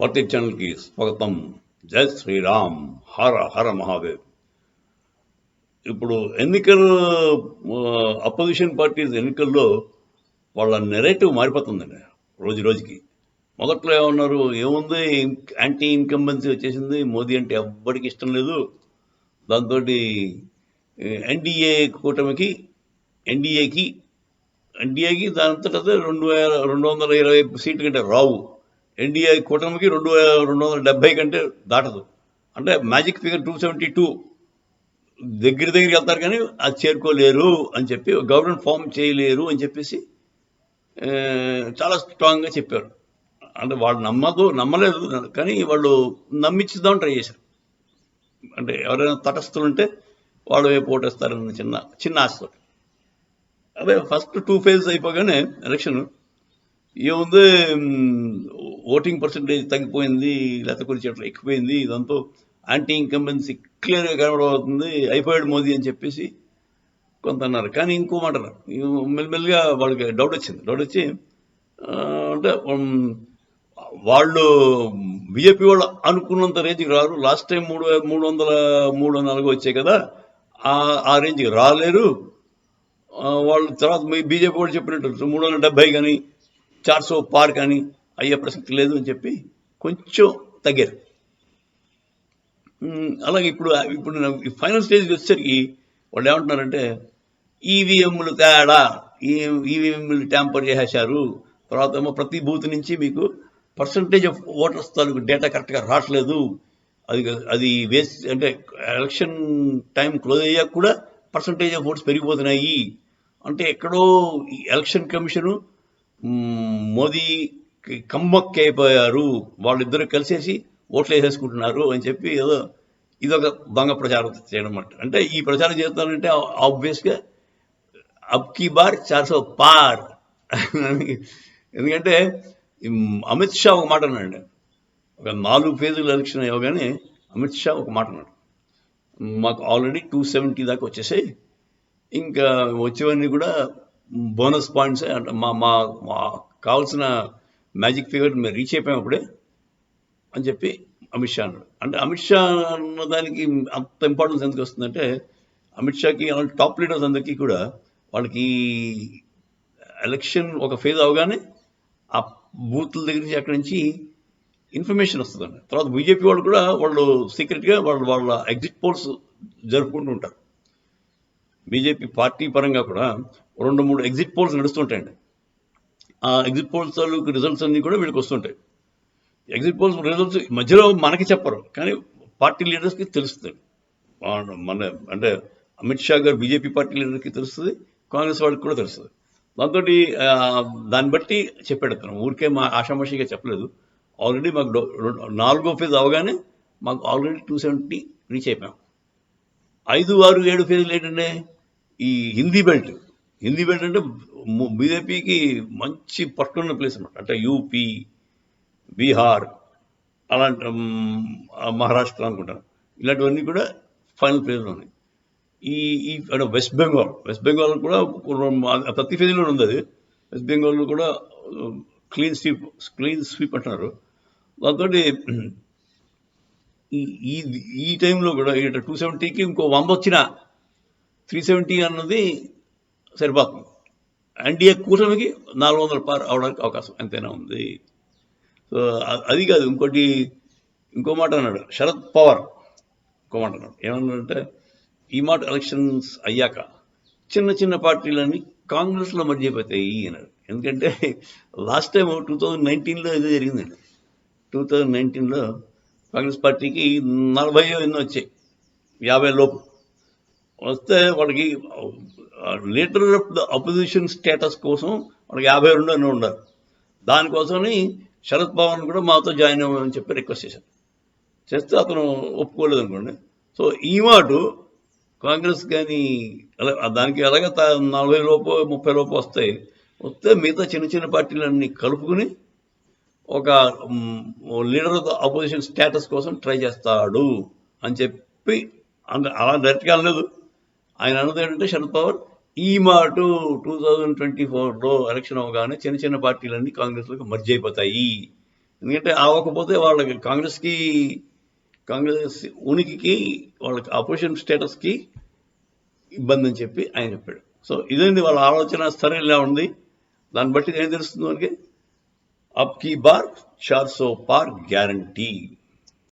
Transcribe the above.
భారతీయ ఛానల్కి స్వాగతం. జై శ్రీరామ్, హర హర మహాదేవ్. ఇప్పుడు ఎన్నికలు, అపోజిషన్ పార్టీస్ ఎన్నికల్లో వాళ్ళ నెరేటివ్ మారిపోతుందండి రోజు రోజుకి. మొదట్లో ఏమన్నారు, ఏముంది యాంటీ ఇన్కంబెన్సీ వచ్చేసింది, మోదీ అంటే ఎవ్వడికి ఇష్టం లేదు, దాంతో ఎన్డీఏ కూటమికి ఎన్డీఏకి దానంతటా 220 సీట్ల కంటే రావు, ఎన్డీఏ కూటమికి 270 కంటే దాటదు. అంటే మ్యాజిక్ ఫిగర్ 272 దగ్గరికి వెళ్తారు కానీ అది చేరుకోలేరు అని చెప్పి, గవర్నమెంట్ ఫామ్ చేయలేరు అని చెప్పేసి చాలా స్ట్రాంగ్గా చెప్పారు. అంటే వాళ్ళు నమ్మలేదు కానీ వాళ్ళు నమ్మించుదాం ట్రై చేశారు. అంటే ఎవరైనా తటస్థులు ఉంటే వాళ్ళు వైపు ఓటేస్తారన్న చిన్న ఆశతో. అదే ఫస్ట్ 2 ఫేజ్ అయిపోగానే ఎలక్షన్ ఏముంది, ఓటింగ్ పర్సంటేజ్ తగ్గిపోయింది, లేకపోతే కొన్ని చోట్ల ఎక్కిపోయింది, దాంతో యాంటీ ఇన్కంబెన్సీ క్లియర్గా కనబడవుతుంది, అయిపోయాడు మోదీ అని చెప్పేసి కొంత అన్నారు. కానీ ఇంకో మాట అన్నారు, మెల్లిమెల్లిగా వాళ్ళకి డౌట్ వచ్చి అంటే వాళ్ళు బీజేపీ వాళ్ళు అనుకున్నంత రేంజ్కి రారు. లాస్ట్ టైం 300-304 వచ్చాయి కదా, ఆ రేంజ్కి రాలేరు వాళ్ళు. తర్వాత బీజేపీ వాళ్ళు చెప్పినట్టు 370 కానీ 400 పార్ కానీ అయ్యే ప్రసక్తి లేదు అని చెప్పి కొంచెం తగ్గారు. అలాగే ఇప్పుడు ఫైనల్ స్టేజ్కి వచ్చేసరికి వాళ్ళు ఏమంటున్నారంటే, ఈవీఎంలు తేడా, ఈవీఎంలు ట్యాంపర్ చేసేశారు, తర్వాత ఏమో ప్రతి బూత్ నుంచి మీకు పర్సంటేజ్ ఆఫ్ ఓటర్స్ తాలూకు డేటా కరెక్ట్గా రావట్లేదు, అది వేస్ట్, అంటే ఎలక్షన్ టైం క్లోజ్ అయ్యాక కూడా పర్సంటేజ్ ఆఫ్ ఓట్స్ పెరిగిపోతున్నాయి, అంటే ఎక్కడో ఎలక్షన్ కమిషను మోదీ కమ్మక్కి అయిపోయారు, వాళ్ళిద్దరూ కలిసేసి ఓట్లు వేసేసుకుంటున్నారు అని చెప్పి ఇదొక దొంగ ప్రచారం చేయడం అన్నమాట. అంటే ఈ ప్రచారం చేస్తానంటే ఆబ్వియస్గా అబ్కీ బార్ 400 పార్. ఎందుకంటే అమిత్ షా ఒక మాట అన్నాడు, ఒక 4 ఫేజుల ఎలక్షన్ అయ్యగానే అమిత్ షా ఒక మాట అన్నాడు, మాకు ఆల్రెడీ 270 దాకా వచ్చేసాయి, ఇంకా వచ్చేవన్నీ కూడా బోనస్ పాయింట్స్, అంటే మా కావాల్సిన మ్యాజిక్ ఫిగర్ మేము రీచ్ అయిపోయాం అని చెప్పి అమిత్ షా అన్నాడు. అంటే అమిత్ షా అన్న దానికి అంత ఇంపార్టెన్స్ ఎందుకు వస్తుందంటే, అమిత్ షాకి అలాంటి టాప్ లీడర్స్ అందరికీ కూడా వాళ్ళకి ఎలక్షన్ ఒక ఫేజ్ అవగానే ఆ బూత్ల దగ్గర నుంచి అక్కడి నుంచి ఇన్ఫర్మేషన్ వస్తుందండి. తర్వాత బీజేపీ వాళ్ళు కూడా వాళ్ళు సీక్రెట్గా వాళ్ళ ఎగ్జిట్ పోల్స్ జరుపుకుంటూ ఉంటారు. బీజేపీ పార్టీ పరంగా కూడా 2-3 ఎగ్జిట్ పోల్స్ నడుస్తుంటాయండి. ఆ ఎగ్జిట్ పోల్స్ తాలూకు రిజల్ట్స్ అన్నీ కూడా వీళ్ళకి వస్తుంటాయి. ఎగ్జిట్ పోల్స్ రిజల్ట్స్ మధ్యలో మనకి చెప్పరు, కానీ పార్టీ లీడర్స్కి తెలుస్తుంది. అంటే అమిత్ షా గారు బీజేపీ పార్టీ లీడర్కి తెలుస్తుంది, కాంగ్రెస్ వాళ్ళకి కూడా తెలుస్తుంది. దాంతో దాన్ని బట్టి చెప్పాడు అతను, ఊరికే మా ఆషామాషిగా చెప్పలేదు. ఆల్రెడీ మాకు 4వ ఫేజ్ అవగానే మాకు ఆల్రెడీ 270 రీచ్ అయిపోయాం. 5, 6, 7 ఫేజ్లు ఏంటంటే ఈ హిందీ బెల్ట్ అంటే బీజేపీకి మంచి పట్టున్న ప్లేస్ అన్నమాట. అంటే యూపీ, బీహార్, అలాంటి మహారాష్ట్ర అనుకుంటాను, ఇలాంటివన్నీ కూడా ఫైనల్ ఫేజ్లో ఉన్నాయి. ఈ అంటే వెస్ట్ బెంగాల్ కూడా ప్రతి ఫేజ్లో ఉంది. అది వెస్ట్ బెంగాల్లో కూడా క్లీన్ స్వీప్ అంటున్నారు. దాంతో ఈ టైంలో కూడా 270కి ఇంకో 100 వచ్చినా 370 అన్నది సరిపోతుంది. ఎన్డీఏ కూటమికి 400 పార్ అవడానికి అవకాశం ఎంతైనా ఉంది. సో అది కాదు, ఇంకో మాట అన్నాడు శరద్ పవార్. ఏమన్నాడంటే, ఈ మాట ఎలక్షన్స్ అయ్యాక చిన్న పార్టీలన్నీ కాంగ్రెస్లో మర్జ్ అయిపోతాయి అన్నాడు. ఎందుకంటే లాస్ట్ టైం 2019లో ఇదే జరిగిందండి. 2019లో కాంగ్రెస్ పార్టీకి 40 ఎన్నో వచ్చాయి, 50 లోపు వస్తే వాళ్ళకి leader of the opposition status కోసం వాళ్ళకి 52 ఎన్నో ఉన్నారు. దానికోసమని శరద్ పవార్ని కూడా మాతో జాయిన్ అవ్వమని చెప్పి రిక్వెస్ట్ చేస్తే అతను ఒప్పుకోలేదు అనుకోండి. సో ఈ మాట కాంగ్రెస్ కానీ దానికి అలాగే 40 లోపు 30 లోపు వస్తే మిగతా చిన్న పార్టీలన్నీ కలుపుకుని ఒక leader of the opposition status కోసం ట్రై చేస్తాడు అని చెప్పి అలా డైరెక్ట్గా అనలేదు. ఆయన అన్నది ఏంటంటే, శరద్ పవార్ ఈ మాట 2024లో ఎలక్షన్ అవగానే చిన్న పార్టీలన్నీ కాంగ్రెస్లోకి మర్జ్ అయిపోతాయి, ఎందుకంటే అవ్వకపోతే వాళ్ళకి కాంగ్రెస్ ఉనికికి వాళ్ళకి అపోజిషన్ స్టేటస్కి ఇబ్బంది అని చెప్పి ఆయన చెప్పాడు. సో ఇదేంది వాళ్ళ ఆలోచన స్థరం ఇలా ఉంది. దాన్ని బట్టి ఏం తెలుస్తుంది మనకి, అప్ కీ బార్ 400 పార్ గ్యారంటీ.